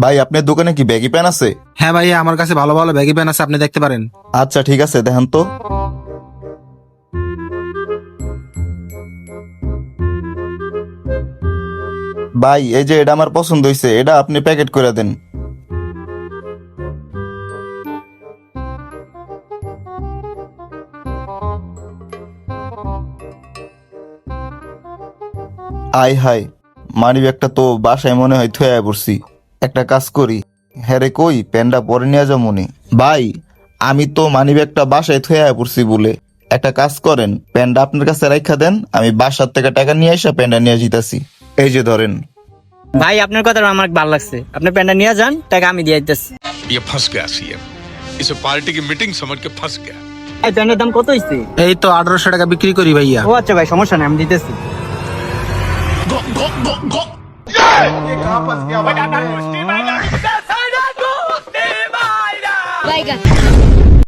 ভাই আপনার দোকানে কি ব্যাগি প্যান আছে? হ্যাঁ ভাইয়া, আমার কাছে ভালো ভালো ব্যাগি প্যান্ট আছে, আপনি দেখতে পারেন। আচ্ছা ঠিক আছে, দেখেন তো। ভাই এই যে এটা আমার পছন্দ হয়েছে, এটা আপনি প্যাকেট করে দেন। আয় হায়, মানি ব্যাগটা তো বাসায় মনে হয় থুয়ে পড়ছি। একটা কাজ করি, হ্যাঁ রে কই প্যান্টটা পরে নিয়ে যাও মনে। ভাই আমি তো মানি ব্যাগটা বাসায় থুয়ে পড়ছি বলে, একটা কাজ করেন প্যান্টটা আপনার কাছে রাখা দেন, আমি বাসার থেকে টাকা নিয়ে আসা প্যান্টটা নিয়ে যেতেছি। এই যে ধরেন। ভাই আপনার কথা আমার ভালো লাগছে, আপনি প্যান্টটা নিয়ে যান, টাকা আমি দিয়ে দিতেছি। ये फंस गया सीएम, इसे पार्टी की मीटिंग समझ के फंस गया। এই প্যান্টের দাম কত হইছে? এই তো 1800 টাকা বিক্রি করি ভাইয়া। ও আচ্ছা ভাই, সমস্যা নেই, আমি দিতেছি। Bye, guys.